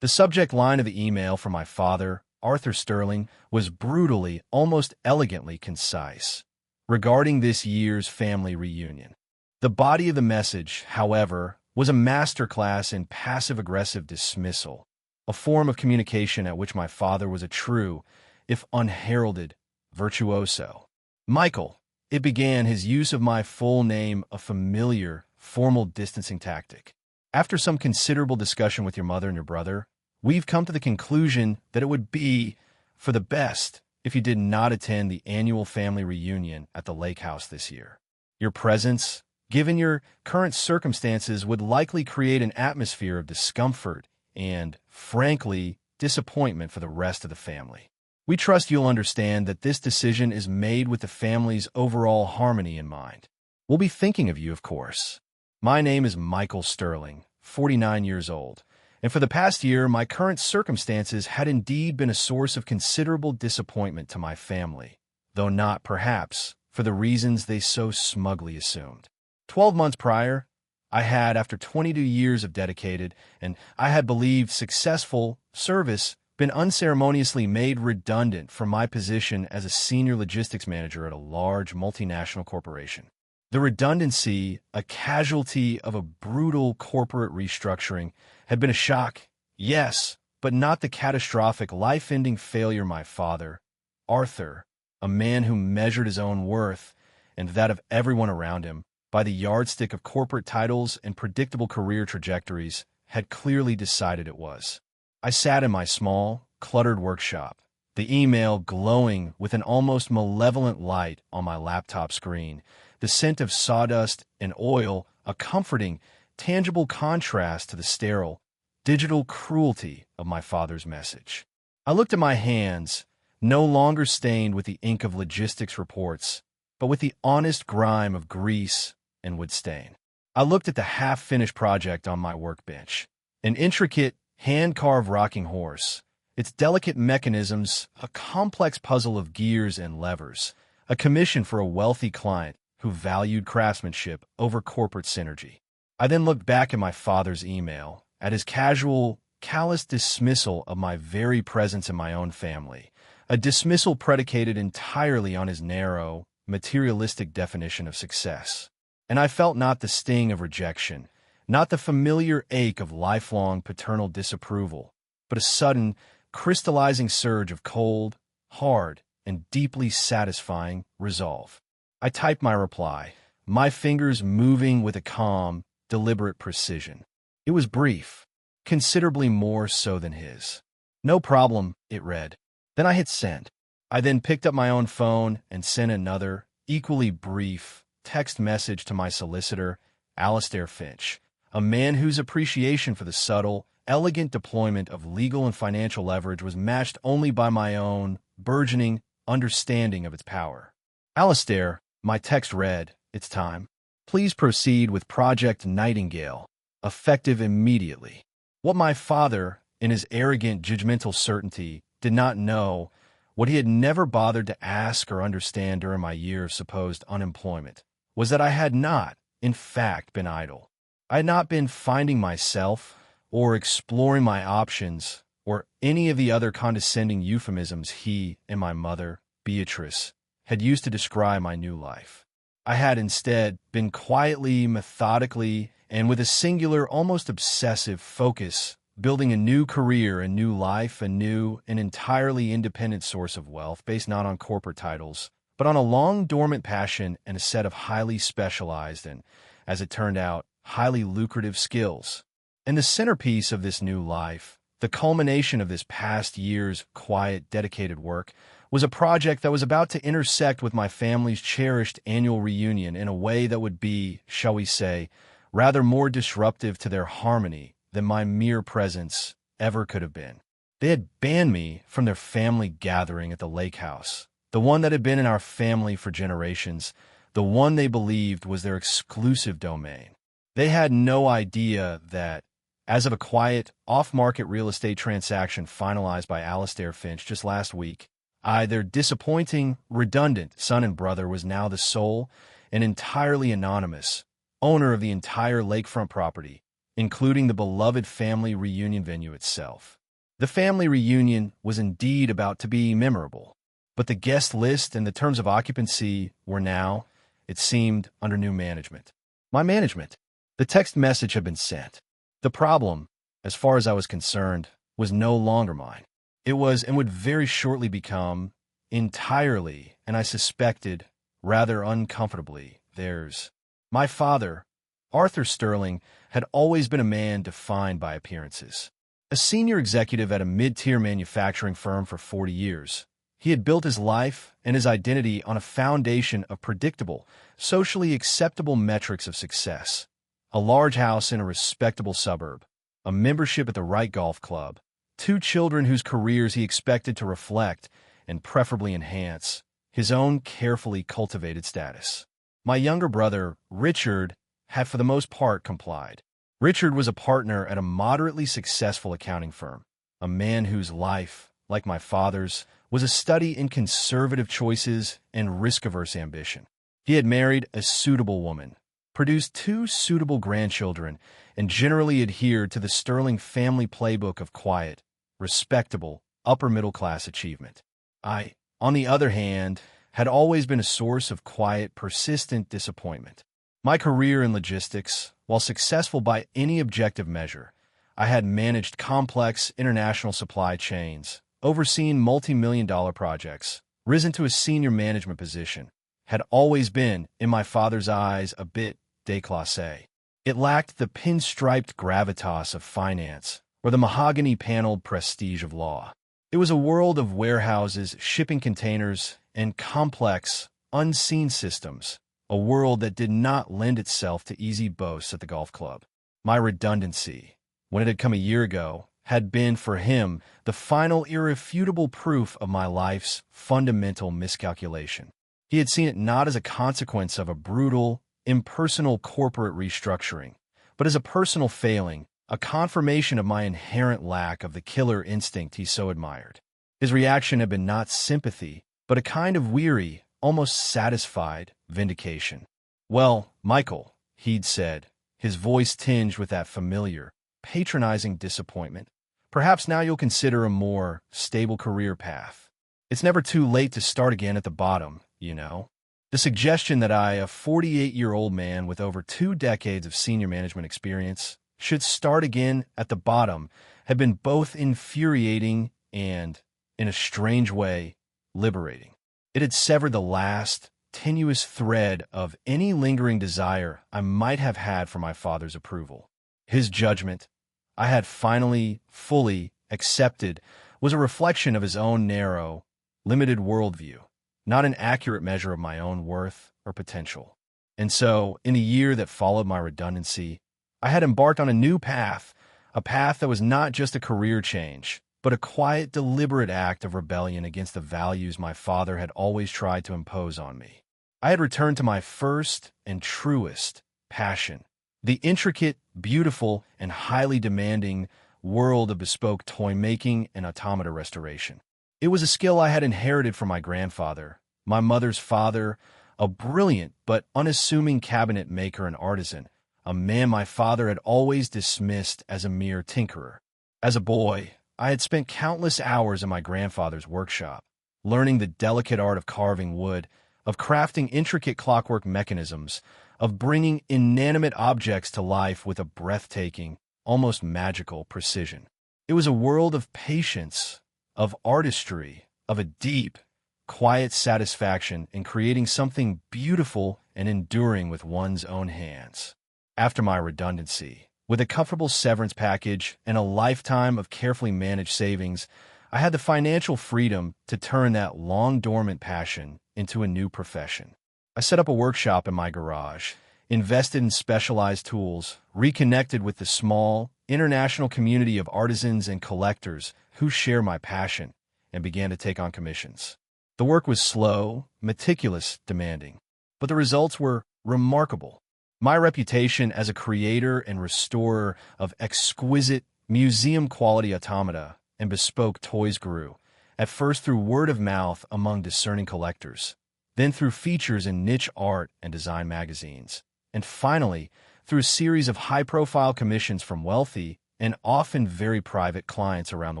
The subject line of the email from my father, Arthur Sterling, was brutally, almost elegantly concise regarding this year's family reunion. The body of the message, however, was a masterclass in passive-aggressive dismissal, a form of communication at which my father was a true, if unheralded, virtuoso. Michael, it began, his use of my full name, a familiar, formal distancing tactic. After some considerable discussion with your mother and your brother, we've come to the conclusion that it would be for the best if you did not attend the annual family reunion at the lake house this year. Your presence, given your current circumstances, would likely create an atmosphere of discomfort and, frankly, disappointment for the rest of the family. We trust you'll understand that this decision is made with the family's overall harmony in mind. We'll be thinking of you, of course. My name is Michael Sterling, 49 years old, and for the past year, my current circumstances had indeed been a source of considerable disappointment to my family, though not, perhaps, for the reasons they so smugly assumed. 12 months prior, I had, after 22 years of dedicated and I had believed successful service, been unceremoniously made redundant from my position as a senior logistics manager at a large multinational corporation. The redundancy, a casualty of a brutal corporate restructuring, had been a shock, yes, but not the catastrophic, life-ending failure my father, Arthur, a man who measured his own worth and that of everyone around him by the yardstick of corporate titles and predictable career trajectories, had clearly decided it was. I sat in my small, cluttered workshop, the email glowing with an almost malevolent light on my laptop screen, the scent of sawdust and oil, a comforting, tangible contrast to the sterile, digital cruelty of my father's message. I looked at my hands, no longer stained with the ink of logistics reports, but with the honest grime of grease and wood stain. I looked at the half-finished project on my workbench, an intricate, hand-carved rocking horse, its delicate mechanisms, a complex puzzle of gears and levers, a commission for a wealthy client who valued craftsmanship over corporate synergy. I then looked back at my father's email, at his casual, callous dismissal of my very presence in my own family, a dismissal predicated entirely on his narrow, materialistic definition of success. And I felt not the sting of rejection, not the familiar ache of lifelong paternal disapproval, but a sudden, crystallizing surge of cold, hard, and deeply satisfying resolve. I typed my reply, my fingers moving with a calm, deliberate precision. It was brief, considerably more so than his. "No problem," it read. Then I hit send. I then picked up my own phone and sent another, equally brief, text message to my solicitor, Alastair Finch, a man whose appreciation for the subtle, elegant deployment of legal and financial leverage was matched only by my own burgeoning understanding of its power. "Alastair," my text read, "it's time. Please proceed with Project Nightingale, effective immediately." What my father, in his arrogant, judgmental certainty, did not know, what he had never bothered to ask or understand during my year of supposed unemployment, was that I had not, in fact, been idle. I had not been finding myself, or exploring my options, or any of the other condescending euphemisms he and my mother, Beatrice, had used to describe my new life. I had instead been quietly, methodically, and with a singular, almost obsessive focus, building a new career, a new life, a new and entirely independent source of wealth based not on corporate titles, but on a long-dormant passion and a set of highly specialized and, as it turned out, highly lucrative skills. And the centerpiece of this new life, the culmination of this past year's quiet, dedicated work, was a project that was about to intersect with my family's cherished annual reunion in a way that would be, shall we say, rather more disruptive to their harmony than my mere presence ever could have been. They had banned me from their family gathering at the lake house, the one that had been in our family for generations, the one they believed was their exclusive domain. They had no idea that, as of a quiet, off-market real estate transaction finalized by Alastair Finch just last week, I, their disappointing, redundant son and brother, was now the sole and entirely anonymous owner of the entire lakefront property, including the beloved family reunion venue itself. The family reunion was indeed about to be memorable, but the guest list and the terms of occupancy were now, it seemed, under new management. My management. The text message had been sent. The problem, as far as I was concerned, was no longer mine. It was and would very shortly become entirely, and I suspected, rather uncomfortably, theirs. My father, Arthur Sterling, had always been a man defined by appearances. A senior executive at a mid-tier manufacturing firm for 40 years, he had built his life and his identity on a foundation of predictable, socially acceptable metrics of success. A large house in a respectable suburb, a membership at the right golf club, 2 children whose careers he expected to reflect and preferably enhance his own carefully cultivated status. My younger brother, Richard, had for the most part complied. Richard was a partner at a moderately successful accounting firm, a man whose life, like my father's, was a study in conservative choices and risk-averse ambition. He had married a suitable woman, produced 2 suitable grandchildren, and generally adhered to the Sterling family playbook of quiet, respectable, upper-middle-class achievement. I, on the other hand, had always been a source of quiet, persistent disappointment. My career in logistics, while successful by any objective measure, I had managed complex international supply chains, overseen multi-million-dollar projects, risen to a senior management position, had always been, in my father's eyes, a bit déclassé. It lacked the pinstriped gravitas of finance or the mahogany-paneled prestige of law. It was a world of warehouses, shipping containers, and complex, unseen systems, a world that did not lend itself to easy boasts at the golf club. My redundancy, when it had come a year ago, had been, for him, the final irrefutable proof of my life's fundamental miscalculation. He had seen it not as a consequence of a brutal, impersonal corporate restructuring, but as a personal failing, a confirmation of my inherent lack of the killer instinct he so admired. His reaction had been not sympathy, but a kind of weary, almost satisfied vindication. "Well, Michael," he'd said, his voice tinged with that familiar, patronizing disappointment, "perhaps now you'll consider a more stable career path. It's never too late to start again at the bottom, you know." The suggestion that I, a 48-year-old man with over 2 decades of senior management experience, should start again at the bottom had been both infuriating and, in a strange way, liberating. It had severed the last, tenuous thread of any lingering desire I might have had for my father's approval. His judgment, I had finally, fully accepted, was a reflection of his own narrow, limited worldview, not an accurate measure of my own worth or potential. And so, in the year that followed my redundancy, I had embarked on a new path, a path that was not just a career change, but a quiet, deliberate act of rebellion against the values my father had always tried to impose on me. I had returned to my first and truest passion, the intricate, beautiful, and highly demanding world of bespoke toy-making and automata restoration. It was a skill I had inherited from my grandfather, my mother's father, a brilliant but unassuming cabinet maker and artisan, a man my father had always dismissed as a mere tinkerer. As a boy, I had spent countless hours in my grandfather's workshop, learning the delicate art of carving wood, of crafting intricate clockwork mechanisms, of bringing inanimate objects to life with a breathtaking, almost magical precision. It was a world of patience, of artistry, of a deep, quiet satisfaction in creating something beautiful and enduring with one's own hands. After my redundancy, with a comfortable severance package and a lifetime of carefully managed savings, I had the financial freedom to turn that long-dormant passion into a new profession. I set up a workshop in my garage, invested in specialized tools, reconnected with the small, international community of artisans and collectors who share my passion, and began to take on commissions. The work was slow, meticulous, demanding, but the results were remarkable. My reputation as a creator and restorer of exquisite, museum-quality automata and bespoke toys grew, at first through word of mouth among discerning collectors, then through features in niche art and design magazines, and finally through a series of high-profile commissions from wealthy and often very private clients around the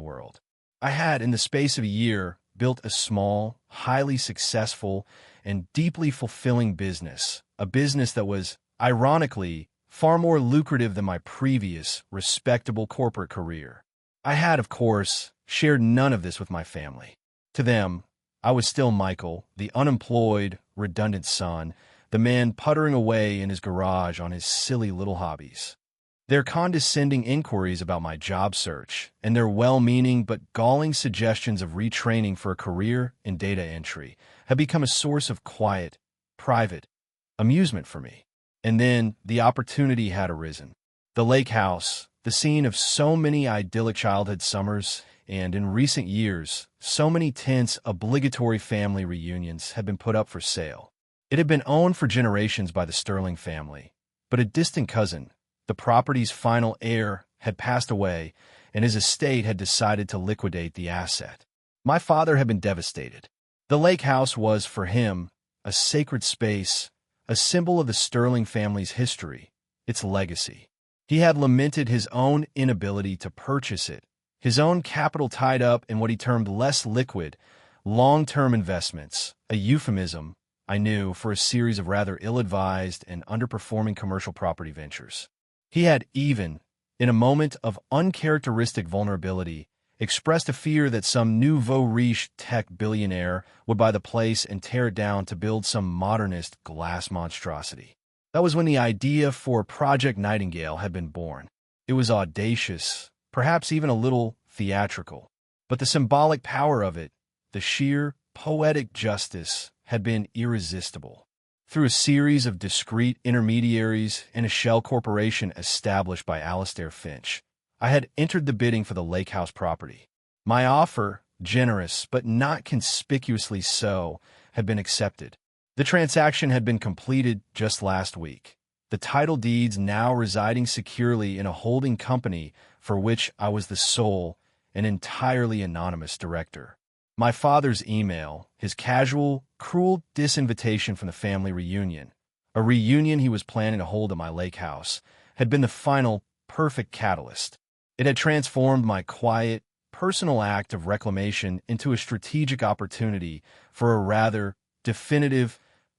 world. I had, in the space of a year, built a small, highly successful, and deeply fulfilling business, a business that was, ironically, far more lucrative than my previous, respectable corporate career. I had, of course, shared none of this with my family. To them, I was still Michael, the unemployed, redundant son, the man puttering away in his garage on his silly little hobbies. Their condescending inquiries about my job search and their well-meaning but galling suggestions of retraining for a career in data entry had become a source of quiet, private amusement for me. And then the opportunity had arisen. The lake house, the scene of so many idyllic childhood summers, and in recent years, so many tense, obligatory family reunions had been put up for sale. It had been owned for generations by the Sterling family, but a distant cousin, the property's final heir, had passed away, and his estate had decided to liquidate the asset. My father had been devastated. The lake house was, for him, a sacred space, a symbol of the Sterling family's history, its legacy. He had lamented his own inability to purchase it, his own capital tied up in what he termed less liquid, long-term investments, a euphemism, I knew, for a series of rather ill-advised and underperforming commercial property ventures. He had even, in a moment of uncharacteristic vulnerability, expressed a fear that some nouveau riche tech billionaire would buy the place and tear it down to build some modernist glass monstrosity. That was when the idea for Project Nightingale had been born. It was audacious, perhaps even a little theatrical, but the symbolic power of it, the sheer poetic justice, had been irresistible. Through a series of discreet intermediaries and a shell corporation established by Alastair Finch, I had entered the bidding for the lake house property. My offer, generous but not conspicuously so, had been accepted. The transaction had been completed just last week, the title deeds now residing securely in a holding company for which I was the sole and entirely anonymous director. My father's email, his casual, cruel disinvitation from the family reunion, a reunion he was planning to hold at my lake house, had been the final, perfect catalyst. It had transformed my quiet, personal act of reclamation into a strategic opportunity for a rather definitive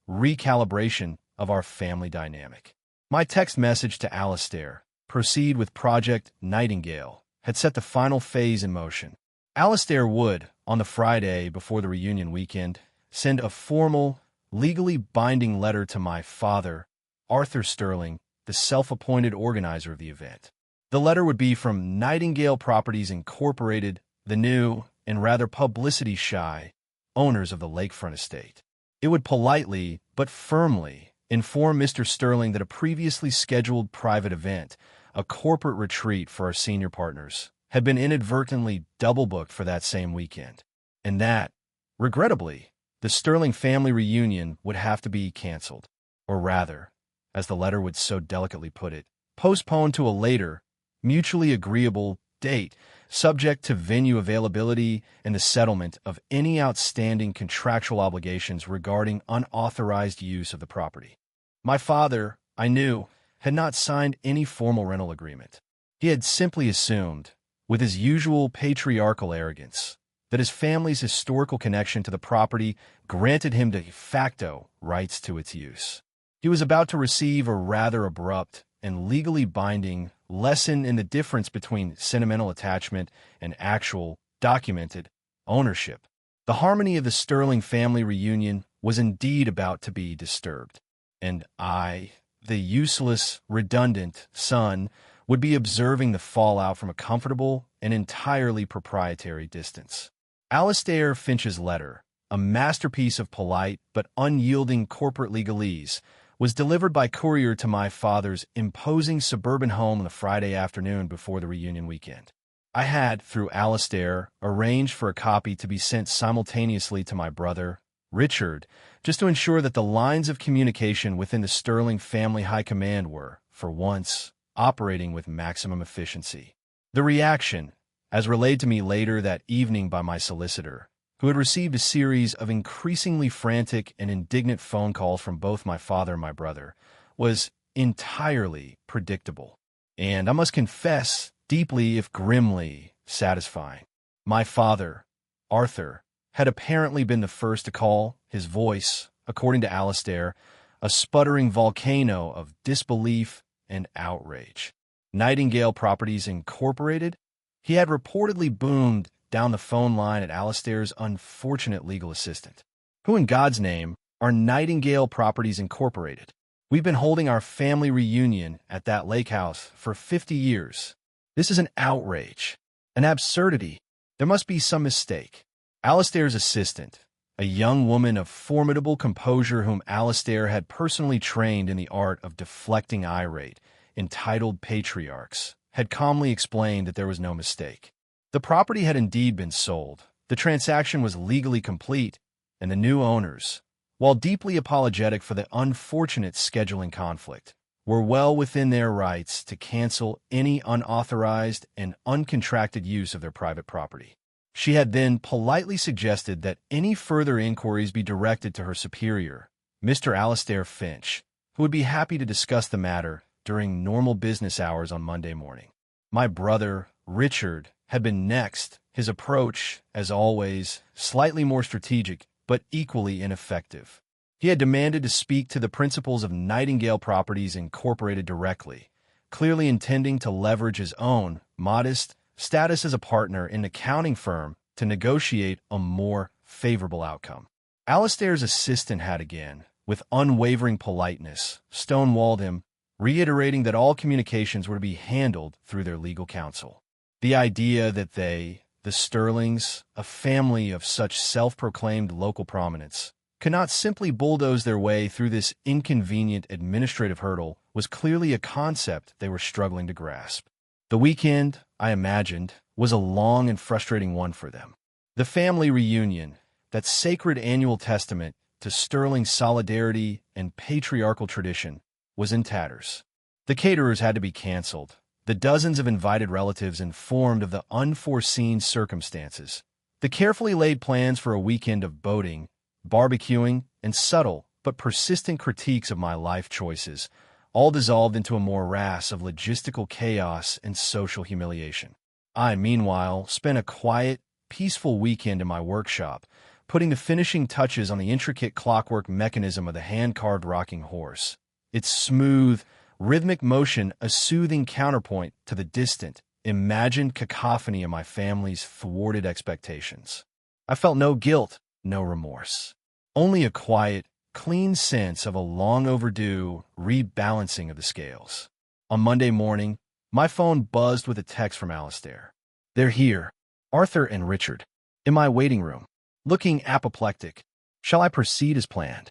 recalibration of our family dynamic. My text message to Alastair, "Proceed with Project Nightingale," had set the final phase in motion. Alastair would, on the Friday before the reunion weekend, send a formal, legally binding letter to my father, Arthur Sterling, the self-appointed organizer of the event. The letter would be from Nightingale Properties Incorporated, the new and rather publicity-shy owners of the lakefront estate. It would politely, but firmly, inform Mr. Sterling that a previously scheduled private event, a corporate retreat for our senior partners, had been inadvertently double-booked for that same weekend, and that, regrettably, the Sterling family reunion would have to be canceled, or rather, as the letter would so delicately put it, postponed to a later, mutually agreeable date, subject to venue availability and the settlement of any outstanding contractual obligations regarding unauthorized use of the property. My father, I knew, had not signed any formal rental agreement. He had simply assumed, with his usual patriarchal arrogance, that his family's historical connection to the property granted him de facto rights to its use. He was about to receive a rather abrupt and legally binding lesson in the difference between sentimental attachment and actual, documented, ownership. The harmony of the Sterling family reunion was indeed about to be disturbed, and I, the useless, redundant son, would be observing the fallout from a comfortable and entirely proprietary distance. Alastair Finch's letter, a masterpiece of polite but unyielding corporate legalese, was delivered by courier to my father's imposing suburban home on the Friday afternoon before the reunion weekend. I had, through Alastair, arranged for a copy to be sent simultaneously to my brother, Richard, just to ensure that the lines of communication within the Sterling family high command were, for once, operating with maximum efficiency. The reaction, as relayed to me later that evening by my solicitor, who had received a series of increasingly frantic and indignant phone calls from both my father and my brother, was entirely predictable. And I must confess, deeply if grimly satisfying. My father, Arthur, had apparently been the first to call, his voice, according to Alastair, a sputtering volcano of disbelief and outrage. Nightingale Properties Incorporated? He had reportedly boomed down the phone line at Alastair's unfortunate legal assistant. Who in God's name are Nightingale Properties Incorporated? We've been holding our family reunion at that lake house for 50 years. This is an outrage, an absurdity. There must be some mistake. Alastair's assistant, a young woman of formidable composure whom Alastair had personally trained in the art of deflecting irate, entitled patriarchs, had calmly explained that there was no mistake. The property had indeed been sold, the transaction was legally complete, and the new owners, while deeply apologetic for the unfortunate scheduling conflict, were well within their rights to cancel any unauthorized and uncontracted use of their private property. She had then politely suggested that any further inquiries be directed to her superior, Mr. Alastair Finch, who would be happy to discuss the matter during normal business hours on Monday morning. My brother, Richard, had been next, his approach, as always, slightly more strategic, but equally ineffective. He had demanded to speak to the principals of Nightingale Properties Incorporated directly, clearly intending to leverage his own modest status as a partner in an accounting firm to negotiate a more favorable outcome. Alastair's assistant had again, with unwavering politeness, stonewalled him, reiterating that all communications were to be handled through their legal counsel. The idea that they, the Sterlings, a family of such self-proclaimed local prominence, could not simply bulldoze their way through this inconvenient administrative hurdle was clearly a concept they were struggling to grasp. The weekend, I imagined, was a long and frustrating one for them. The family reunion, that sacred annual testament to Sterling solidarity and patriarchal tradition, was in tatters. The caterers had to be canceled, the dozens of invited relatives informed of the unforeseen circumstances, the carefully laid plans for a weekend of boating, barbecuing, and subtle but persistent critiques of my life choices, all dissolved into a morass of logistical chaos and social humiliation. I, meanwhile, spent a quiet, peaceful weekend in my workshop, putting the finishing touches on the intricate clockwork mechanism of the hand-carved rocking horse, its smooth, rhythmic motion a soothing counterpoint to the distant, imagined cacophony of my family's thwarted expectations. I felt no guilt, no remorse, only a quiet, clean sense of a long-overdue rebalancing of the scales. On Monday morning, my phone buzzed with a text from Alastair. "They're here, Arthur and Richard, in my waiting room, looking apoplectic. Shall I proceed as planned?"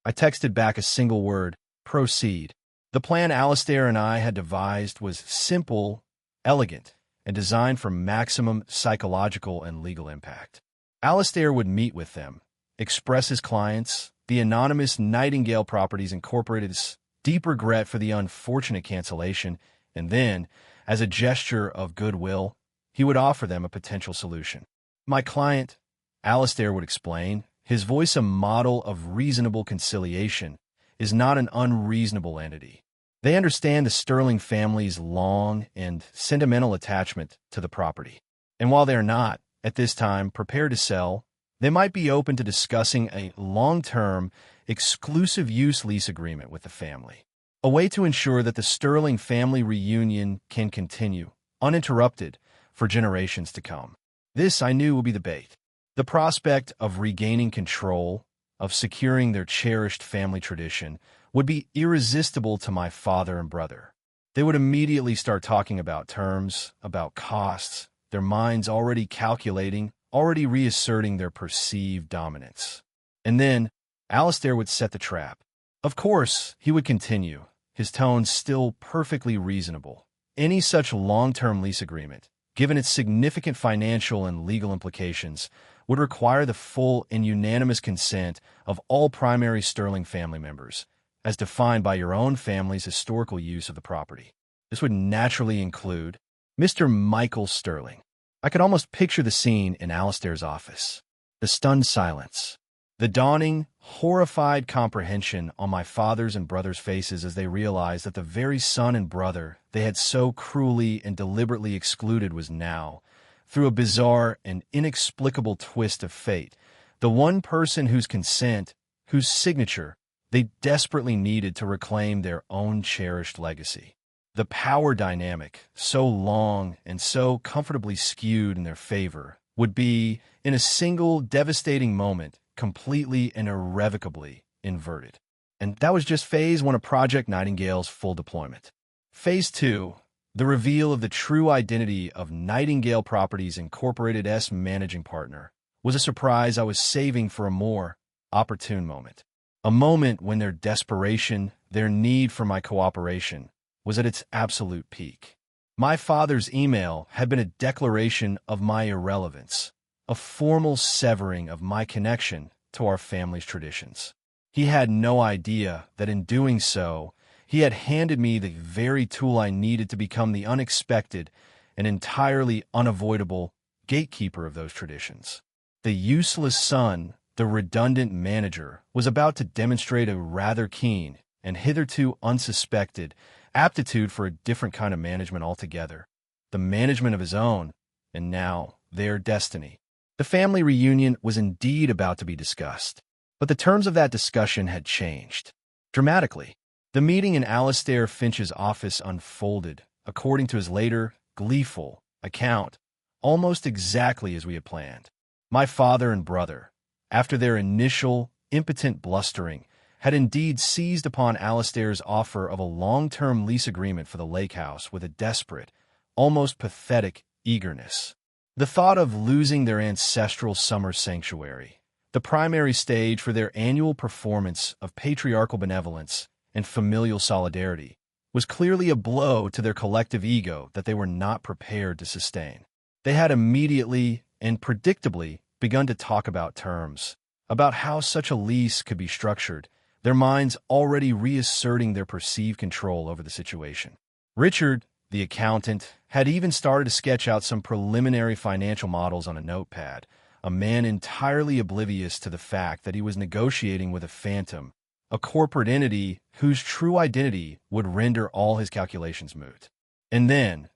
I texted back a single word, "Proceed." The plan Alastair and I had devised was simple, elegant, and designed for maximum psychological and legal impact. Alastair would meet with them, express his clients, the anonymous Nightingale Properties Incorporated's deep regret for the unfortunate cancellation, and then, as a gesture of goodwill, he would offer them a potential solution. My client, Alastair would explain, his voice a model of reasonable conciliation, is not an unreasonable entity. They understand the Sterling family's long and sentimental attachment to the property. And while they are not, at this time, prepared to sell, they might be open to discussing a long-term, exclusive use lease agreement with the family, a way to ensure that the Sterling family reunion can continue, uninterrupted, for generations to come. This, I knew, would be the bait. The prospect of regaining control, of securing their cherished family tradition, would be irresistible to my father and brother. They would immediately start talking about terms, about costs, their minds already calculating, already reasserting their perceived dominance. And then, Alastair would set the trap. Of course, he would continue, his tone still perfectly reasonable. Any such long-term lease agreement, given its significant financial and legal implications, would require the full and unanimous consent of all primary Sterling family members, as defined by your own family's historical use of the property. This would naturally include Mr. Michael Sterling. I could almost picture the scene in Alastair's office. The stunned silence, The dawning, horrified comprehension on my father's and brother's faces as they realized that the very son and brother they had so cruelly and deliberately excluded was now, through a bizarre and inexplicable twist of fate, the one person whose consent, whose signature, they desperately needed to reclaim their own cherished legacy. The power dynamic, so long and so comfortably skewed in their favor, would be, in a single devastating moment, completely and irrevocably inverted. And that was just Phase 1 of Project Nightingale's full deployment. Phase 2, the reveal of the true identity of Nightingale Properties Incorporated's managing partner, was a surprise I was saving for a more opportune moment. A moment when their desperation, their need for my cooperation, was at its absolute peak. My father's email had been a declaration of my irrelevance, a formal severing of my connection to our family's traditions. He had no idea that in doing so, he had handed me the very tool I needed to become the unexpected and entirely unavoidable gatekeeper of those traditions. The useless son, the redundant manager, was about to demonstrate a rather keen and hitherto unsuspected aptitude for a different kind of management altogether, the management of his own, and now their destiny. The family reunion was indeed about to be discussed, but the terms of that discussion had changed dramatically. The meeting in Alastair Finch's office unfolded, according to his later, gleeful account, almost exactly as we had planned. My father and brother, after their initial, impotent blustering, had indeed seized upon Alastair's offer of a long-term lease agreement for the lake house with a desperate, almost pathetic eagerness. The thought of losing their ancestral summer sanctuary, the primary stage for their annual performance of patriarchal benevolence and familial solidarity, was clearly a blow to their collective ego that they were not prepared to sustain. They had immediately and predictably begun to talk about terms, about how such a lease could be structured, their minds already reasserting their perceived control over the situation. Richard, the accountant, had even started to sketch out some preliminary financial models on a notepad, a man entirely oblivious to the fact that he was negotiating with a phantom, a corporate entity whose true identity would render all his calculations moot. And then,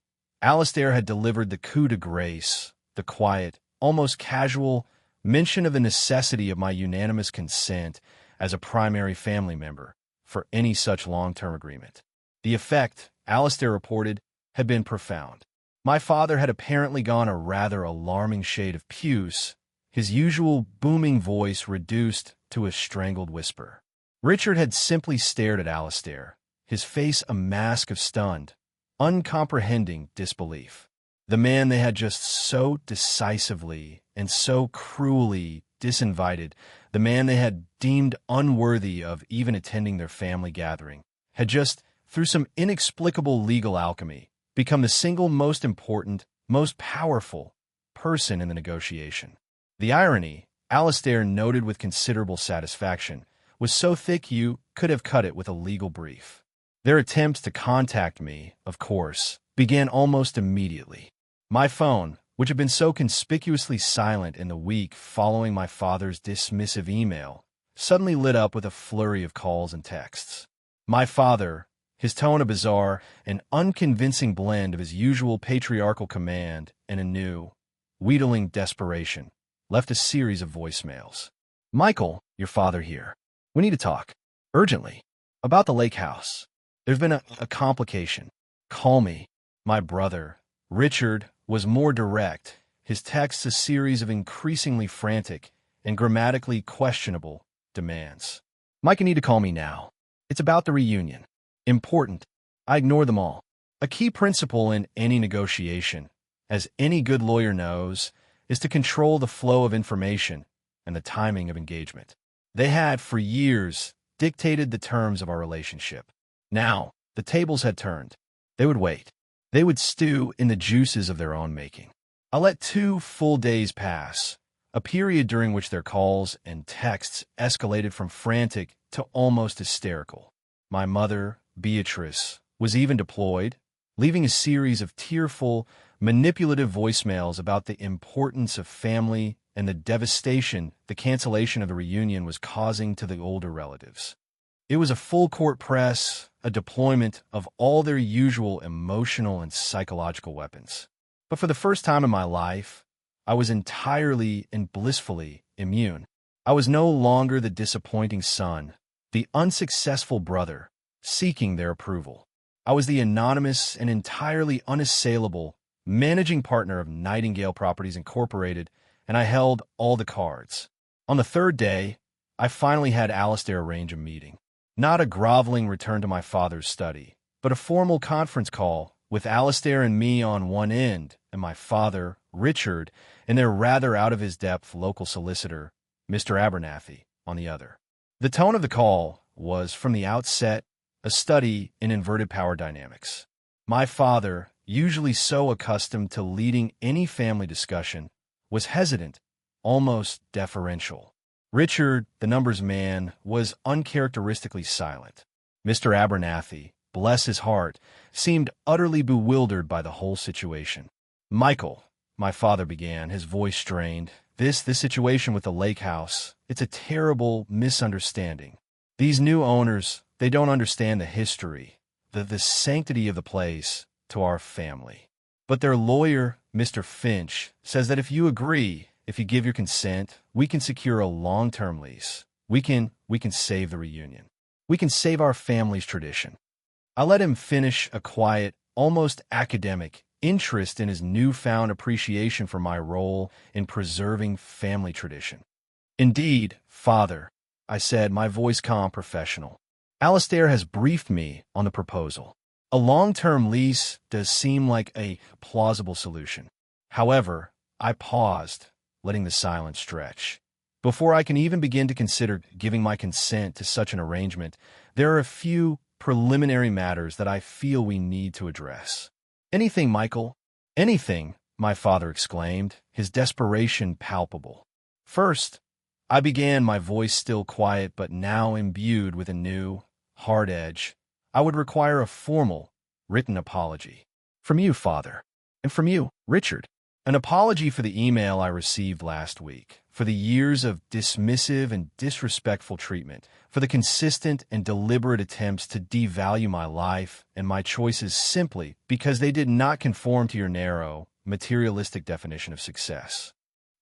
Alastair had delivered the coup de grace, the quiet, almost casual mention of the necessity of my unanimous consent as a primary family member for any such long-term agreement. The effect, Alastair reported, had been profound. My father had apparently gone a rather alarming shade of puce, his usual booming voice reduced to a strangled whisper. Richard had simply stared at Alastair, his face a mask of stunned, uncomprehending disbelief. The man they had just so decisively and so cruelly disinvited, the man they had deemed unworthy of even attending their family gathering, had just, through some inexplicable legal alchemy, become the single most important, most powerful person in the negotiation. The irony, Alastair noted with considerable satisfaction, was so thick you could have cut it with a legal brief. Their attempts to contact me, of course, began almost immediately. My phone, which had been so conspicuously silent in the week following my father's dismissive email, suddenly lit up with a flurry of calls and texts. My father, his tone a bizarre and unconvincing blend of his usual patriarchal command and a new, wheedling desperation, left a series of voicemails. "Michael, your father here. We need to talk. Urgently. About the lake house. There's been a complication. Call me." My brother, Richard, was more direct, his texts a series of increasingly frantic and grammatically questionable demands. "Mike, you need to call me now. It's about the reunion. Important. I ignore them all. A key principle in any negotiation, as any good lawyer knows, is to control the flow of information and the timing of engagement. They had, for years, dictated the terms of our relationship. Now, the tables had turned. They would wait. They would stew in the juices of their own making. I let 2 full days pass, a period during which their calls and texts escalated from frantic to almost hysterical. My mother, Beatrice, was even deployed, leaving a series of tearful, manipulative voicemails about the importance of family and the devastation the cancellation of the reunion was causing to the older relatives. It was a full-court press, a deployment of all their usual emotional and psychological weapons. But for the first time in my life, I was entirely and blissfully immune. I was no longer the disappointing son, the unsuccessful brother, seeking their approval. I was the anonymous and entirely unassailable managing partner of Nightingale Properties Incorporated, and I held all the cards. On the third day, I finally had Alistair arrange a meeting. Not a groveling return to my father's study, but a formal conference call with Alistair and me on one end, and my father, Richard, and their rather out-of-his-depth local solicitor, Mr. Abernathy, on the other. The tone of the call was, from the outset, a study in inverted power dynamics. My father, usually so accustomed to leading any family discussion, was hesitant, almost deferential. Richard, the numbers man, was uncharacteristically silent. Mr. Abernathy, bless his heart, seemed utterly bewildered by the whole situation. "Michael," my father began, his voice strained, this situation with the lake house, it's a terrible misunderstanding. These new owners, they don't understand the history, the sanctity of the place to our family. But their lawyer, Mr. Finch, says that if you agree, if you give your consent, we can secure a long-term lease. We can save the reunion. We can save our family's tradition. I let him finish a quiet, almost academic interest in his newfound appreciation for my role in preserving family tradition. "Indeed, Father," I said, my voice calm, professional. "Alistair has briefed me on the proposal. A long-term lease does seem like a plausible solution. However," I paused, letting the silence stretch. "Before I can even begin to consider giving my consent to such an arrangement, there are a few preliminary matters that I feel we need to address." "Anything, Michael, anything," my father exclaimed, his desperation palpable. "First," I began, my voice still quiet but now imbued with a new, hard edge, "I would require a formal, written apology. From you, Father, and from you, Richard. An apology for the email I received last week, for the years of dismissive and disrespectful treatment, for the consistent and deliberate attempts to devalue my life and my choices simply because they did not conform to your narrow, materialistic definition of success."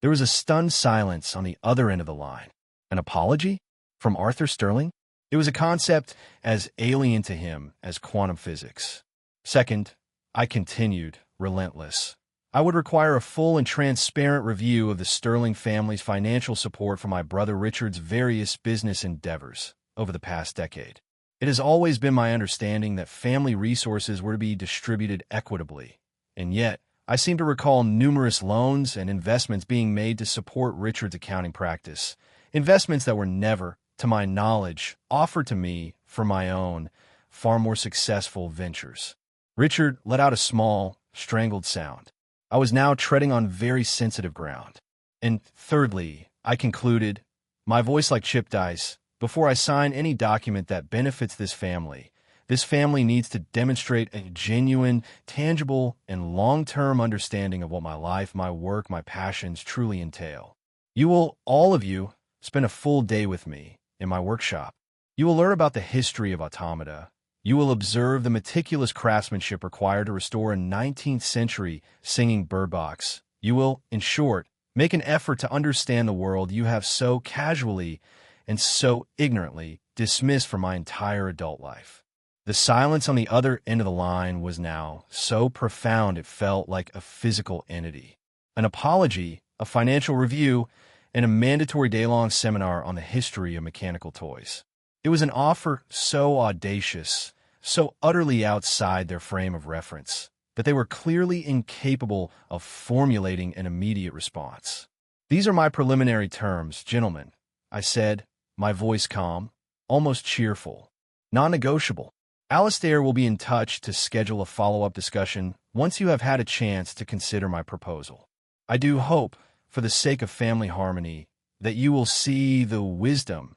There was a stunned silence on the other end of the line. An apology? From Arthur Sterling? It was a concept as alien to him as quantum physics. "Second," I continued, relentless, "I would require a full and transparent review of the Sterling family's financial support for my brother Richard's various business endeavors over the past decade. It has always been my understanding that family resources were to be distributed equitably, and yet I seem to recall numerous loans and investments being made to support Richard's accounting practice, investments that were never, to my knowledge, offered to me for my own, far more successful ventures." Richard let out a small, strangled sound. I was now treading on very sensitive ground. "And thirdly," I concluded, my voice like chipped ice, "before I sign any document that benefits this family needs to demonstrate a genuine, tangible, and long-term understanding of what my life, my work, my passions truly entail. You will, all of you, spend a full day with me in my workshop. You will learn about the history of automata. You will observe the meticulous craftsmanship required to restore a 19th century singing bird box. You will, in short, make an effort to understand the world you have so casually and so ignorantly dismissed from my entire adult life." The silence on the other end of the line was now so profound it felt like a physical entity. An apology, a financial review, and a mandatory day-long seminar on the history of mechanical toys. It was an offer so audacious, so utterly outside their frame of reference, that they were clearly incapable of formulating an immediate response. "These are my preliminary terms, gentlemen," I said, my voice calm, almost cheerful. "Non-negotiable. Alistair will be in touch to schedule a follow-up discussion once you have had a chance to consider my proposal. I do hope, for the sake of family harmony, that you will see the wisdom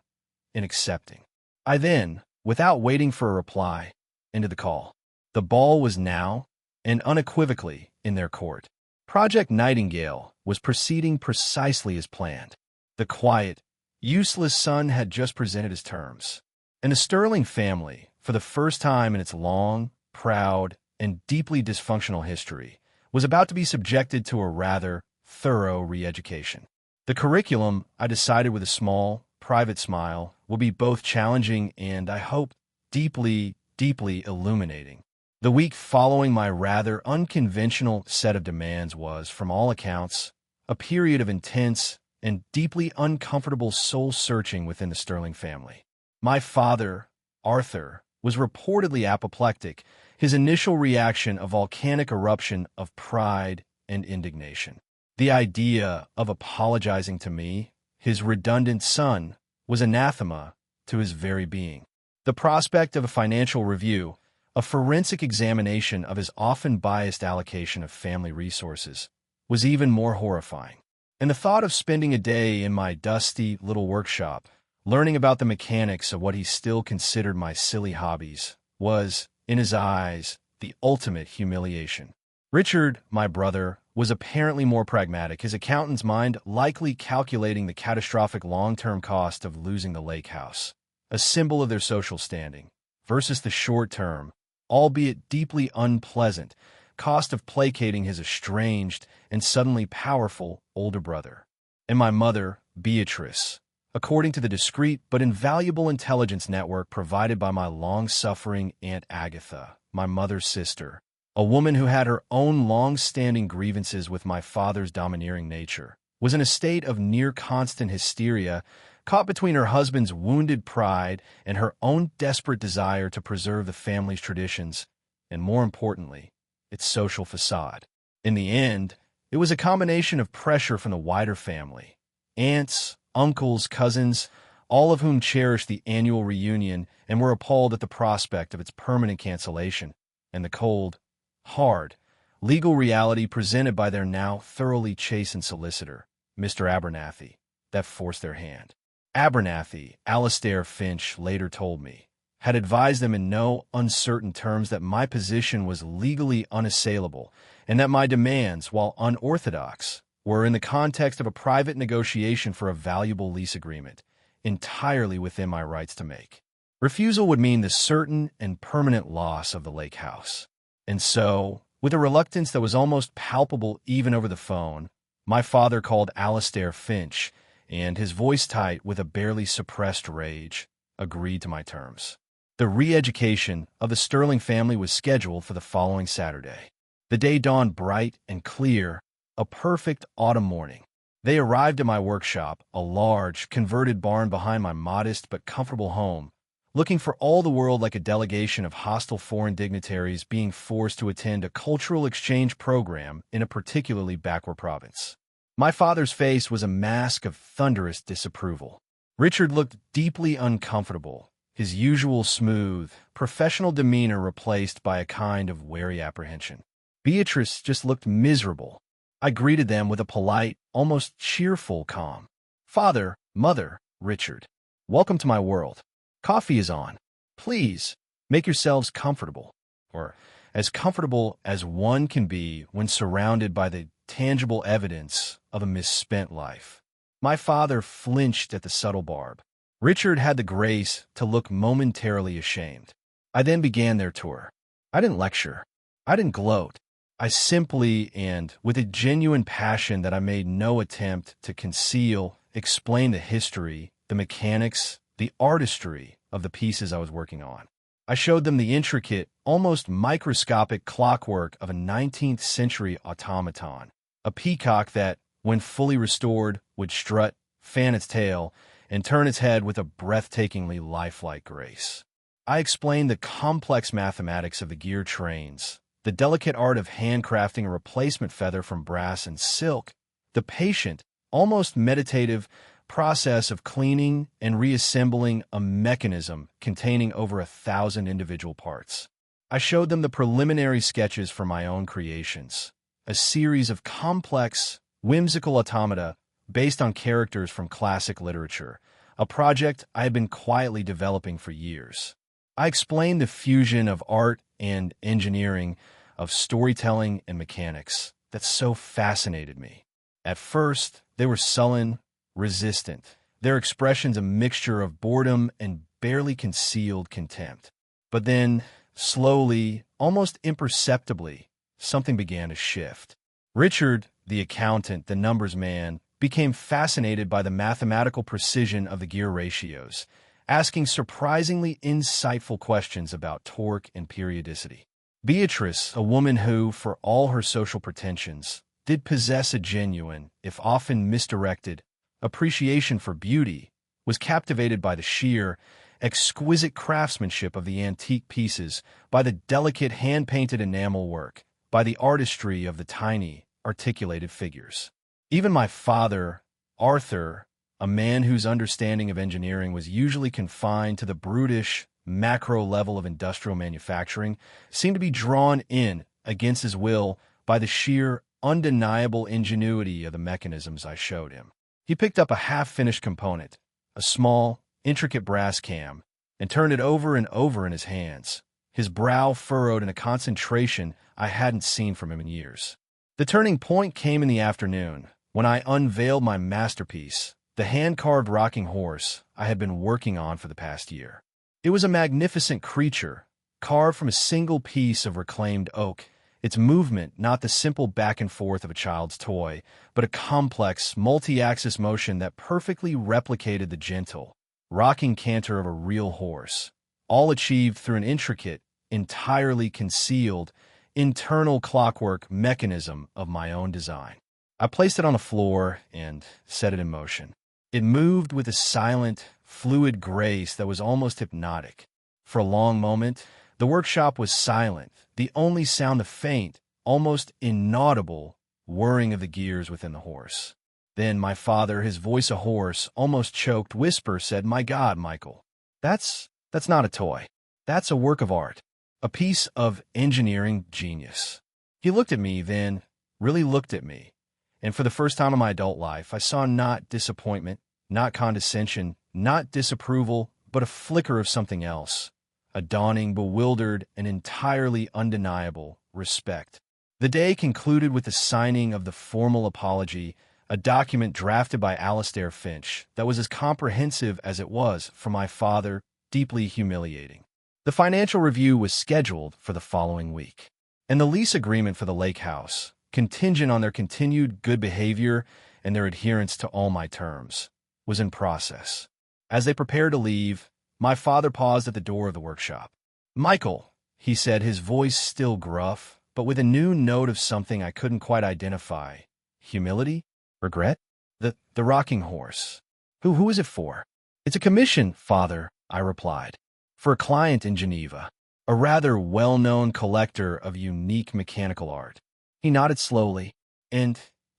in accepting." I then, without waiting for a reply, ended the call. The ball was now, and unequivocally, in their court. Project Nightingale was proceeding precisely as planned. The quiet, useless son had just presented his terms, and the Sterling family, for the first time in its long, proud, and deeply dysfunctional history, was about to be subjected to a rather thorough re-education. The curriculum, I decided with a small, private smile, will be both challenging and, I hope, deeply, deeply illuminating. The week following my rather unconventional set of demands was, from all accounts, a period of intense and deeply uncomfortable soul-searching within the Sterling family. My father, Arthur, was reportedly apoplectic, his initial reaction a volcanic eruption of pride and indignation. The idea of apologizing to me, his redundant son, was anathema to his very being. The prospect of a financial review, a forensic examination of his often biased allocation of family resources, was even more horrifying. And the thought of spending a day in my dusty little workshop, learning about the mechanics of what he still considered my silly hobbies, was, in his eyes, the ultimate humiliation. Richard, my brother, was apparently more pragmatic, his accountant's mind likely calculating the catastrophic long-term cost of losing the lake house, a symbol of their social standing, versus the short-term, albeit deeply unpleasant, cost of placating his estranged and suddenly powerful older brother. And my mother, Beatrice, according to the discreet but invaluable intelligence network provided by my long-suffering Aunt Agatha, my mother's sister, a woman who had her own long-standing grievances with my father's domineering nature, was in a state of near-constant hysteria, caught between her husband's wounded pride and her own desperate desire to preserve the family's traditions, and more importantly, its social facade. In the end, it was a combination of pressure from the wider family, aunts, uncles, cousins, all of whom cherished the annual reunion and were appalled at the prospect of its permanent cancellation, and the cold, hard, legal reality presented by their now thoroughly chastened solicitor, Mr. Abernathy, that forced their hand. Abernathy, Alastair Finch later told me, had advised them in no uncertain terms that my position was legally unassailable and that my demands, while unorthodox, were in the context of a private negotiation for a valuable lease agreement, entirely within my rights to make. Refusal would mean the certain and permanent loss of the lake house. And so, with a reluctance that was almost palpable even over the phone, my father called Alastair Finch, and, his voice tight with a barely suppressed rage, agreed to my terms. The re-education of the Sterling family was scheduled for the following Saturday. The day dawned bright and clear, a perfect autumn morning. They arrived at my workshop, a large, converted barn behind my modest but comfortable home, looking for all the world like a delegation of hostile foreign dignitaries being forced to attend a cultural exchange program in a particularly backward province. My father's face was a mask of thunderous disapproval. Richard looked deeply uncomfortable, his usual smooth, professional demeanor replaced by a kind of wary apprehension. Beatrice just looked miserable. I greeted them with a polite, almost cheerful calm. "Father, Mother, Richard, welcome to my world. Coffee is on. Please, make yourselves comfortable, or as comfortable as one can be when surrounded by the tangible evidence of a misspent life." My father flinched at the subtle barb. Richard had the grace to look momentarily ashamed. I then began their tour. I didn't lecture. I didn't gloat. I simply, and with a genuine passion that I made no attempt to conceal, explained the history, the mechanics, the artistry of the pieces I was working on. I showed them the intricate, almost microscopic clockwork of a 19th century automaton, a peacock that, when fully restored, would strut, fan its tail, and turn its head with a breathtakingly lifelike grace. I explained the complex mathematics of the gear trains, the delicate art of handcrafting a replacement feather from brass and silk, the patient, almost meditative process of cleaning and reassembling a mechanism containing over 1,000 individual parts. I showed them the preliminary sketches for my own creations, a series of complex, whimsical automata based on characters from classic literature, a project I had been quietly developing for years. I explained the fusion of art and engineering, of storytelling and mechanics, that so fascinated me. At first, they were sullen, resistant, their expressions a mixture of boredom and barely concealed contempt. But then, slowly, almost imperceptibly, something began to shift. Richard, the accountant, the numbers man, became fascinated by the mathematical precision of the gear ratios, asking surprisingly insightful questions about torque and periodicity. Beatrice, a woman who, for all her social pretensions, did possess a genuine, if often misdirected, appreciation for beauty, was captivated by the sheer, exquisite craftsmanship of the antique pieces, by the delicate hand-painted enamel work, by the artistry of the tiny, articulated figures. Even my father, Arthur, a man whose understanding of engineering was usually confined to the brutish, macro level of industrial manufacturing, seemed to be drawn in, against his will, by the sheer, undeniable ingenuity of the mechanisms I showed him. He picked up a half-finished component, a small, intricate brass cam, and turned it over and over in his hands, his brow furrowed in a concentration I hadn't seen from him in years. The turning point came in the afternoon, when I unveiled my masterpiece, the hand-carved rocking horse I had been working on for the past year. It was a magnificent creature, carved from a single piece of reclaimed oak, its movement not the simple back and forth of a child's toy, but a complex, multi-axis motion that perfectly replicated the gentle, rocking canter of a real horse, all achieved through an intricate, entirely concealed, internal clockwork mechanism of my own design. I placed it on the floor and set it in motion. It moved with a silent, fluid grace that was almost hypnotic. For a long moment, the workshop was silent, the only sound the faint, almost inaudible, whirring of the gears within the horse. Then my father, his voice a hoarse, almost choked whisper, said, "My God, Michael, that's not a toy. That's a work of art, a piece of engineering genius." He looked at me then, really looked at me, and for the first time in my adult life, I saw not disappointment, not condescension, not disapproval, but a flicker of something else, a dawning, bewildered, and entirely undeniable respect. The day concluded with the signing of the formal apology, a document drafted by Alastair Finch that was as comprehensive as it was, for my father, deeply humiliating. The financial review was scheduled for the following week, and the lease agreement for the lake house, contingent on their continued good behavior and their adherence to all my terms, was in process. As they prepared to leave, my father paused at the door of the workshop. "Michael," he said, his voice still gruff, but with a new note of something I couldn't quite identify. Humility? Regret? The rocking horse. Who is it for? "It's a commission, Father," I replied, "for a client in Geneva, a rather well-known collector of unique mechanical art." He nodded slowly. "And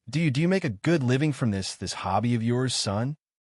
do you make a good living from this hobby of yours, son?"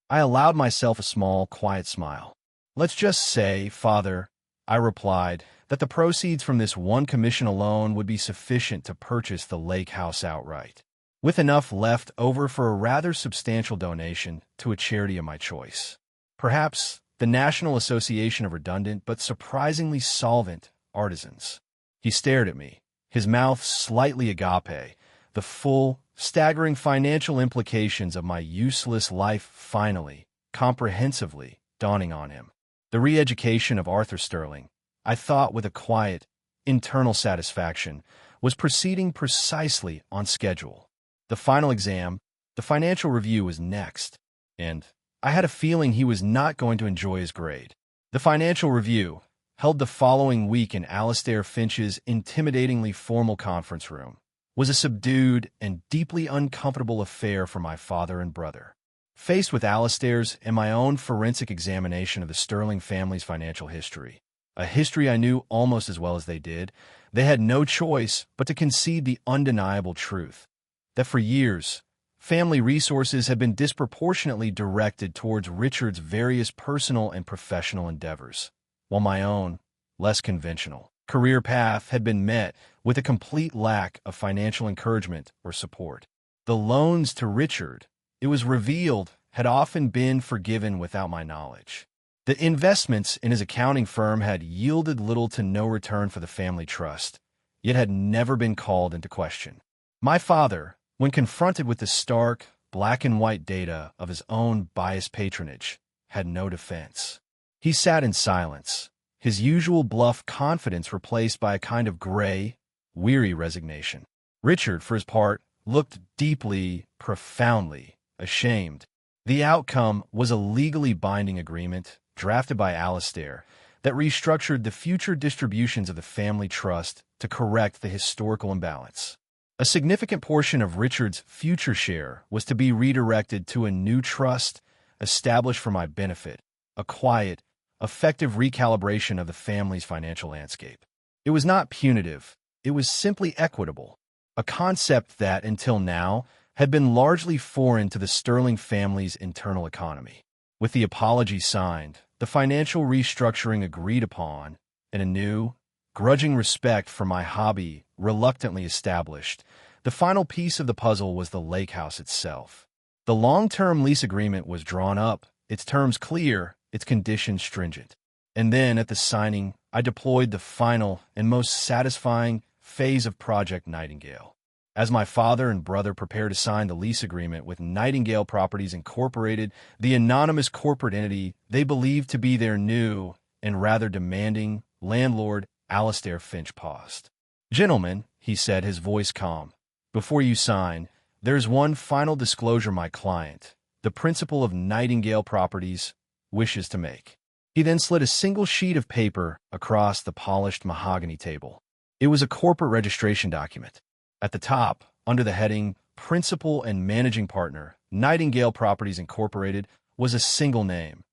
I allowed myself a small, quiet smile. "Let's just say, Father," I replied, "that the proceeds from this one commission alone would be sufficient to purchase the lake house outright, with enough left over for a rather substantial donation to a charity of my choice. Perhaps the National Association of Redundant but surprisingly solvent artisans." He stared at me, his mouth slightly agape, the full, staggering financial implications of my useless life finally, comprehensively, dawning on him. The re-education of Arthur Sterling, I thought with a quiet, internal satisfaction, was proceeding precisely on schedule. The final exam, the financial review, was next, and I had a feeling he was not going to enjoy his grade. The financial review, held the following week in Alastair Finch's intimidatingly formal conference room, was a subdued and deeply uncomfortable affair for my father and brother. Faced with Alastair's and my own forensic examination of the Sterling family's financial history, a history I knew almost as well as they did, they had no choice but to concede the undeniable truth that for years, family resources had been disproportionately directed towards Richard's various personal and professional endeavors, while my own, less conventional, career path had been met with a complete lack of financial encouragement or support. The loans to Richard, it was revealed, had often been forgiven without my knowledge. The investments in his accounting firm had yielded little to no return for the family trust, yet had never been called into question. My father, when confronted with the stark, black-and-white data of his own biased patronage, had no defense. He sat in silence, his usual bluff confidence replaced by a kind of gray, weary resignation. Richard, for his part, looked deeply, profoundly ashamed. The outcome was a legally binding agreement, drafted by Alastair, that restructured the future distributions of the family trust to correct the historical imbalance. A significant portion of Richard's future share was to be redirected to a new trust established for my benefit, a quiet, effective recalibration of the family's financial landscape. It was not punitive, it was simply equitable, a concept that, until now, had been largely foreign to the Sterling family's internal economy. With the apology signed, the financial restructuring agreed upon, and a new, grudging respect for my hobby reluctantly established, the final piece of the puzzle was the lake house itself. The long-term lease agreement was drawn up, its terms clear, its conditions stringent. And then, at the signing, I deployed the final and most satisfying phase of Project Nightingale. As my father and brother prepared to sign the lease agreement with Nightingale Properties Incorporated, the anonymous corporate entity they believed to be their new and rather demanding landlord, Alastair Finch paused. "Gentlemen," he said, his voice calm, "before you sign, there's one final disclosure my client, the principal of Nightingale Properties, wishes to make." He then slid a single sheet of paper across the polished mahogany table. It was a corporate registration document. At the top, under the heading Principal and Managing Partner, Nightingale Properties Incorporated, was a single name,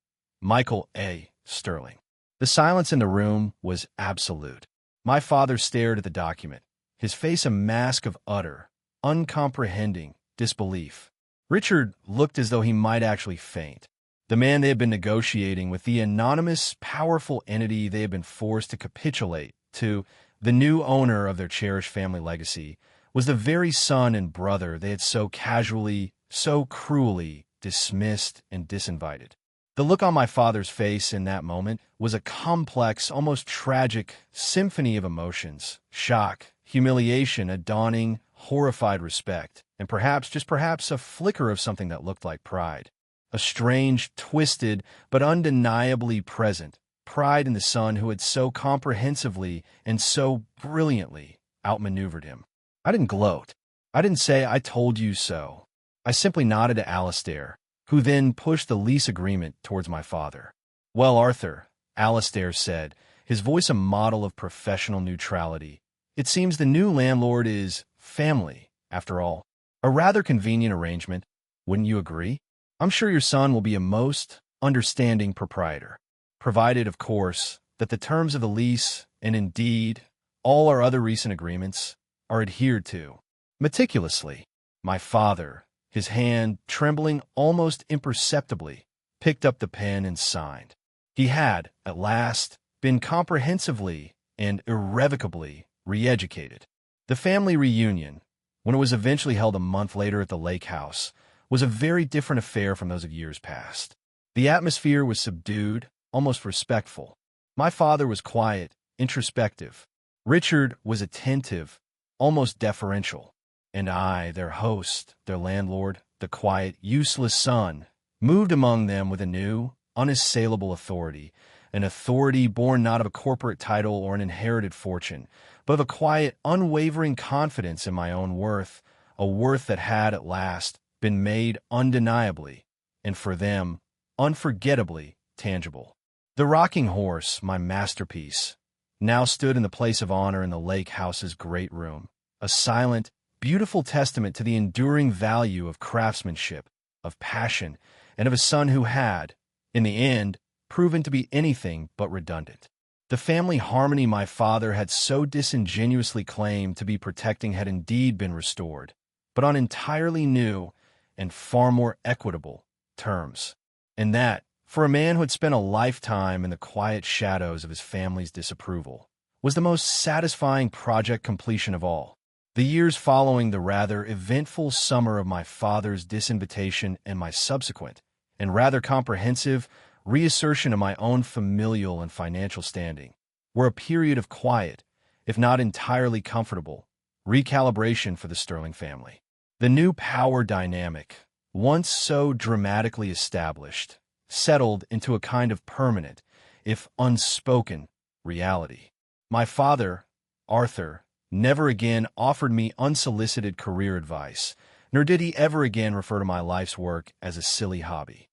Michael A. Sterling. The silence in the room was absolute. My father stared at the document, his face a mask of utter, uncomprehending disbelief. Richard looked as though he might actually faint. The man they had been negotiating with, the anonymous, powerful entity they had been forced to capitulate to, the new owner of their cherished family legacy, was the very son and brother they had so casually, so cruelly dismissed and disinvited. The look on my father's face in that moment was a complex, almost tragic symphony of emotions: shock, humiliation, a dawning, horrified respect, and perhaps, just perhaps, a flicker of something that looked like pride. A strange, twisted, but undeniably present pride in the son who had so comprehensively and so brilliantly outmaneuvered him. I didn't gloat. I didn't say, "I told you so." I simply nodded to Alastair, who then pushed the lease agreement towards my father. "Well, Arthur," Alastair said, his voice a model of professional neutrality, "it seems the new landlord is family, after all. A rather convenient arrangement, wouldn't you agree? I'm sure your son will be a most understanding proprietor, provided, of course, that the terms of the lease, and indeed all our other recent agreements, are adhered to meticulously." My father, his hand trembling almost imperceptibly, picked up the pen and signed. He had, at last, been comprehensively and irrevocably re-educated. The family reunion, when it was eventually held a month later at the lake house, was a very different affair from those of years past. The atmosphere was subdued, almost respectful. My father was quiet, introspective. Richard was attentive, almost deferential. And I, their host, their landlord, the quiet, useless son, moved among them with a new, unassailable authority, an authority born not of a corporate title or an inherited fortune, but of a quiet, unwavering confidence in my own worth, a worth that had, at last, been made undeniably, and for them, unforgettably tangible. The rocking horse, my masterpiece, now stood in the place of honor in the lake house's great room, a silent, beautiful testament to the enduring value of craftsmanship, of passion, and of a son who had, in the end, proven to be anything but redundant. The family harmony my father had so disingenuously claimed to be protecting had indeed been restored, but on entirely new and far more equitable terms. And that, for a man who had spent a lifetime in the quiet shadows of his family's disapproval, was the most satisfying project completion of all. The years following the rather eventful summer of my father's disinvitation and my subsequent, and rather comprehensive, reassertion of my own familial and financial standing, were a period of quiet, if not entirely comfortable, recalibration for the Sterling family. The new power dynamic, once so dramatically established, settled into a kind of permanent, if unspoken, reality. My father, Arthur, never again offered me unsolicited career advice, nor did he ever again refer to my life's work as a silly hobby.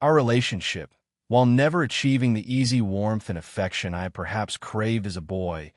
Our relationship, while never achieving the easy warmth and affection I had perhaps craved as a boy,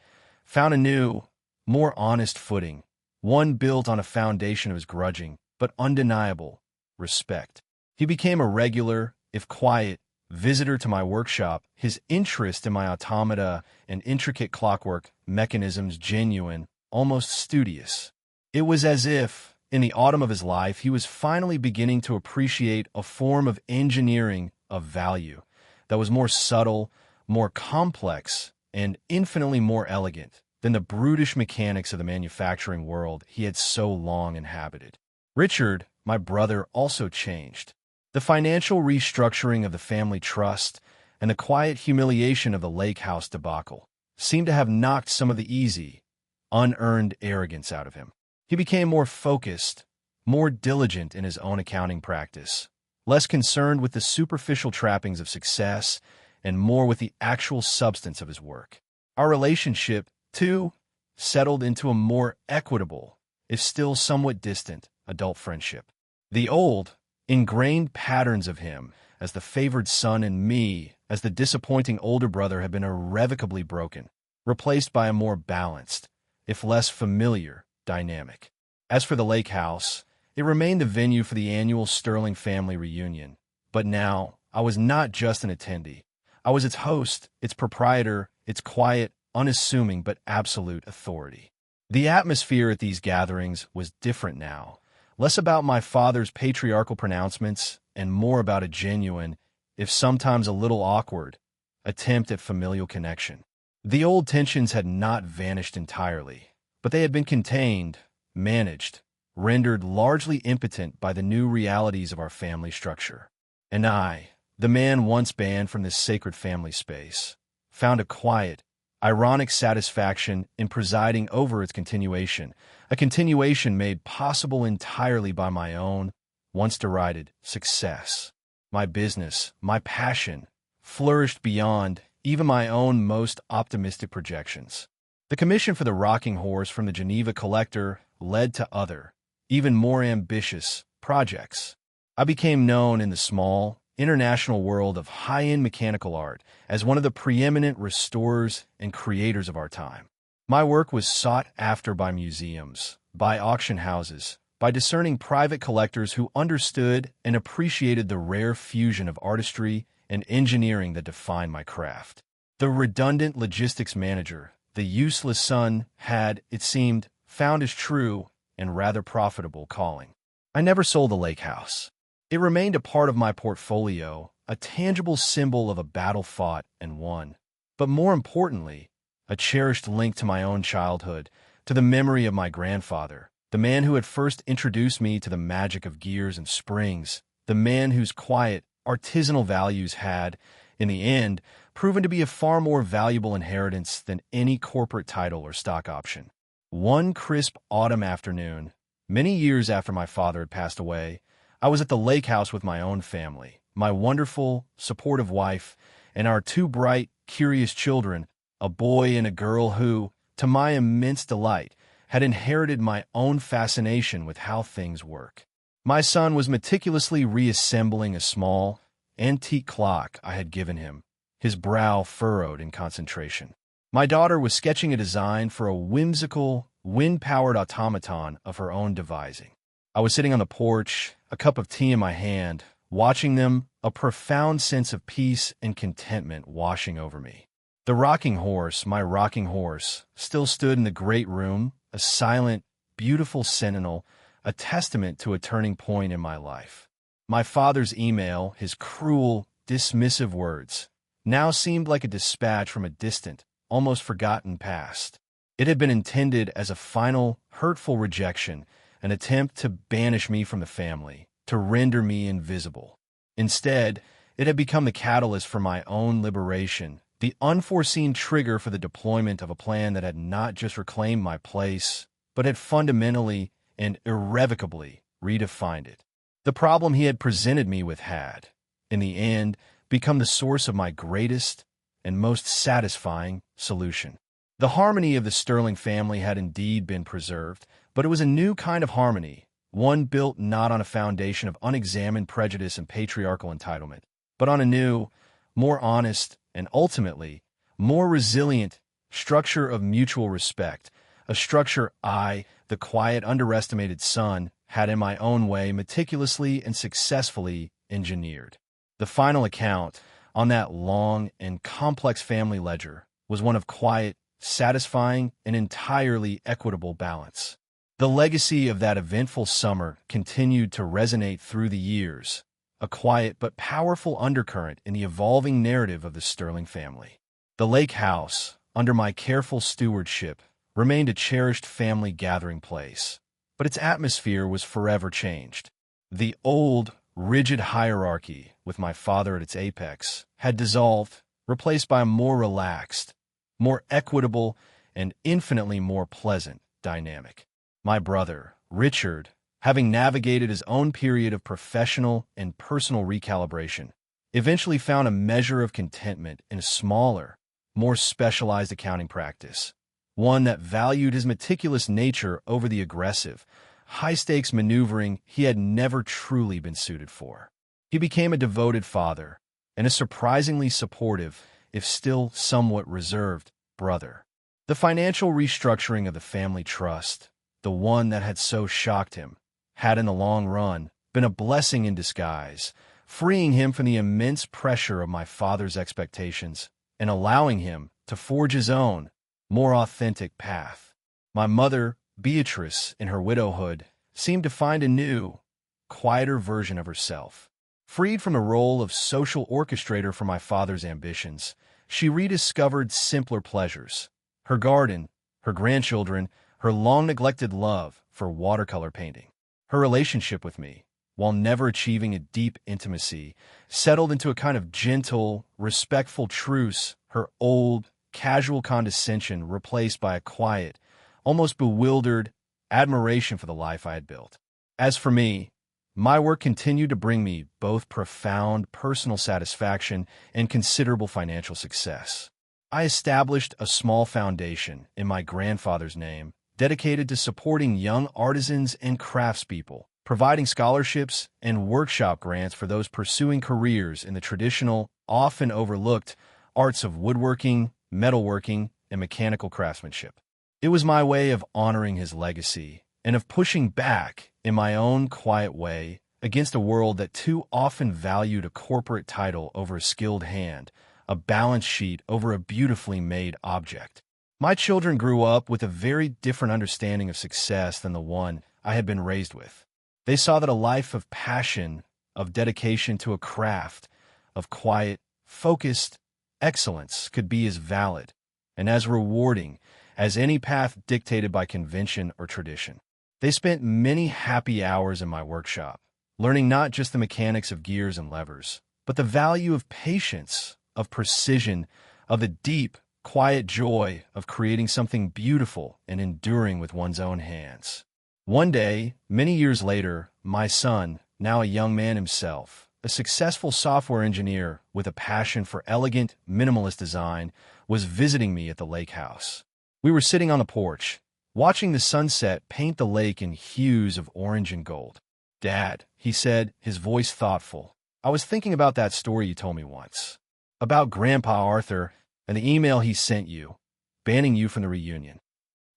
found a new, more honest footing, one built on a foundation of his grudging, but undeniable, respect. He became a regular, if quiet, visitor to my workshop, his interest in my automata and intricate clockwork mechanisms genuine, almost studious. It was as if, in the autumn of his life, he was finally beginning to appreciate a form of engineering of value that was more subtle, more complex, and infinitely more elegant than the brutish mechanics of the manufacturing world he had so long inhabited. Richard, my brother, also changed. The financial restructuring of the family trust and the quiet humiliation of the lake house debacle seemed to have knocked some of the easy, unearned arrogance out of him. He became more focused, more diligent in his own accounting practice, less concerned with the superficial trappings of success and more with the actual substance of his work. Our relationship, too, settled into a more equitable, if still somewhat distant, adult friendship. The old, ingrained patterns of him as the favored son and me as the disappointing older brother had been irrevocably broken, replaced by a more balanced, if less familiar, dynamic. As for the lake house, it remained the venue for the annual Sterling family reunion, but now I was not just an attendee. I was its host, its proprietor, its quiet, unassuming but absolute authority. The atmosphere at these gatherings was different now, less about my father's patriarchal pronouncements and more about a genuine, if sometimes a little awkward, attempt at familial connection. The old tensions had not vanished entirely, but they had been contained, managed, rendered largely impotent by the new realities of our family structure. And I, the man once banned from this sacred family space, found a quiet, ironic satisfaction in presiding over its continuation, a continuation made possible entirely by my own, once derided, success. My business, my passion, flourished beyond even my own most optimistic projections. The commission for the rocking horse from the Geneva collector led to other, even more ambitious, projects. I became known in the small, international world of high-end mechanical art as one of the preeminent restorers and creators of our time. My work was sought after by museums, by auction houses, by discerning private collectors who understood and appreciated the rare fusion of artistry and engineering that defined my craft. The redundant logistics manager, the useless son, had, it seemed, found his true and rather profitable calling. I never sold the lake house. It remained a part of my portfolio, a tangible symbol of a battle fought and won, but more importantly, a cherished link to my own childhood, to the memory of my grandfather, the man who had first introduced me to the magic of gears and springs, the man whose quiet, artisanal values had, in the end, proven to be a far more valuable inheritance than any corporate title or stock option. One crisp autumn afternoon, many years after my father had passed away, I was at the lake house with my own family, my wonderful, supportive wife, and our two bright, curious children, a boy and a girl who, to my immense delight, had inherited my own fascination with how things work. My son was meticulously reassembling a small, antique clock I had given him, his brow furrowed in concentration. My daughter was sketching a design for a whimsical, wind-powered automaton of her own devising. I was sitting on the porch, a cup of tea in my hand, watching them, a profound sense of peace and contentment washing over me. The rocking horse, my rocking horse, still stood in the great room, a silent, beautiful sentinel, a testament to a turning point in my life. My father's email, his cruel, dismissive words, now seemed like a dispatch from a distant, almost forgotten past. It had been intended as a final, hurtful rejection, an attempt to banish me from the family, to render me invisible. Instead, it had become the catalyst for my own liberation, the unforeseen trigger for the deployment of a plan that had not just reclaimed my place, but had fundamentally and irrevocably redefined it. The problem he had presented me with had, in the end, become the source of my greatest and most satisfying solution. The harmony of the Sterling family had indeed been preserved, but it was a new kind of harmony, one built not on a foundation of unexamined prejudice and patriarchal entitlement, but on a new, more honest, and ultimately, more resilient structure of mutual respect, a structure I, the quiet, underestimated son, had in my own way meticulously and successfully engineered. The final account on that long and complex family ledger was one of quiet, satisfying, and entirely equitable balance. The legacy of that eventful summer continued to resonate through the years, a quiet but powerful undercurrent in the evolving narrative of the Sterling family. The lake house, under my careful stewardship, remained a cherished family gathering place, but its atmosphere was forever changed. The old, rigid hierarchy, with my father at its apex, had dissolved, replaced by a more relaxed, more equitable, and infinitely more pleasant dynamic. My brother, Richard, having navigated his own period of professional and personal recalibration, eventually found a measure of contentment in a smaller, more specialized accounting practice, one that valued his meticulous nature over the aggressive, high-stakes maneuvering he had never truly been suited for. He became a devoted father and a surprisingly supportive, if still somewhat reserved, brother. The financial restructuring of the family trust, the one that had so shocked him, had in the long run been a blessing in disguise, freeing him from the immense pressure of my father's expectations and allowing him to forge his own, more authentic path. My mother, Beatrice, in her widowhood, seemed to find a new, quieter version of herself. Freed from the role of social orchestrator for my father's ambitions, she rediscovered simpler pleasures: her garden, her grandchildren, her long-neglected love for watercolor painting. Her relationship with me, while never achieving a deep intimacy, settled into a kind of gentle, respectful truce, her old, casual condescension replaced by a quiet, almost bewildered admiration for the life I had built. As for me, my work continued to bring me both profound personal satisfaction and considerable financial success. I established a small foundation in my grandfather's name dedicated to supporting young artisans and craftspeople, providing scholarships and workshop grants for those pursuing careers in the traditional, often overlooked, arts of woodworking, metalworking, and mechanical craftsmanship. It was my way of honoring his legacy and of pushing back, in my own quiet way, against a world that too often valued a corporate title over a skilled hand, a balance sheet over a beautifully made object. My children grew up with a very different understanding of success than the one I had been raised with. They saw that a life of passion, of dedication to a craft, of quiet, focused excellence could be as valid and as rewarding as any path dictated by convention or tradition. They spent many happy hours in my workshop, learning not just the mechanics of gears and levers, but the value of patience, of precision, of the deep, quiet joy of creating something beautiful and enduring with one's own hands. One day, many years later, my son, now a young man himself, a successful software engineer with a passion for elegant, minimalist design, was visiting me at the lake house. We were sitting on the porch, watching the sunset paint the lake in hues of orange and gold. "Dad," he said, his voice thoughtful, "I was thinking about that story you told me once, about Grandpa Arthur and the email he sent you, banning you from the reunion."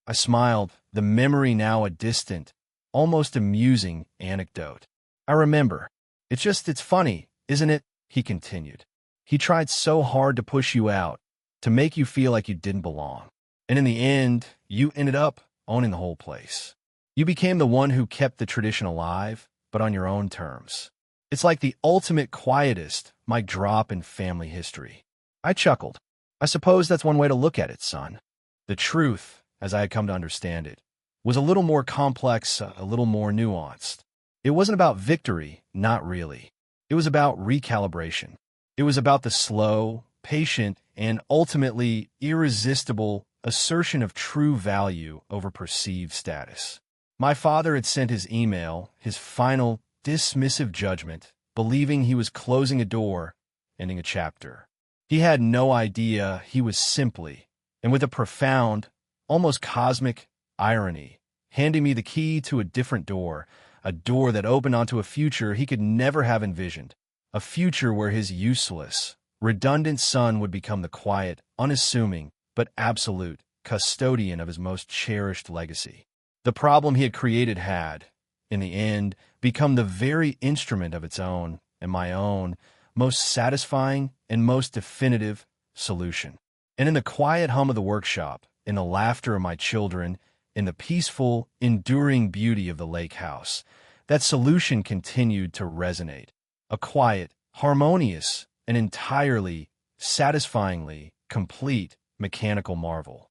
I smiled, the memory now a distant, almost amusing anecdote. "I remember. It's funny, isn't it?" he continued. "He tried so hard to push you out, to make you feel like you didn't belong. And in the end, you ended up owning the whole place. You became the one who kept the tradition alive, but on your own terms. It's like the ultimate quietest mic drop in family history." I chuckled. "I suppose that's one way to look at it, son." The truth, as I had come to understand it, was a little more complex, a little more nuanced. It wasn't about victory, not really. It was about recalibration. It was about the slow, patient, and ultimately irresistible assertion of true value over perceived status. My father had sent his email, his final dismissive judgment, believing he was closing a door, ending a chapter. He had no idea he was simply, and with a profound, almost cosmic irony, handing me the key to a different door, a door that opened onto a future he could never have envisioned, a future where his useless, redundant son would become the quiet, unassuming, but absolute custodian of his most cherished legacy. The problem he had created had, in the end, become the very instrument of its own, and my own, most satisfying and most definitive solution. And in the quiet hum of the workshop, in the laughter of my children, in the peaceful, enduring beauty of the lake house, that solution continued to resonate. A quiet, harmonious, and entirely, satisfyingly complete mechanical marvel.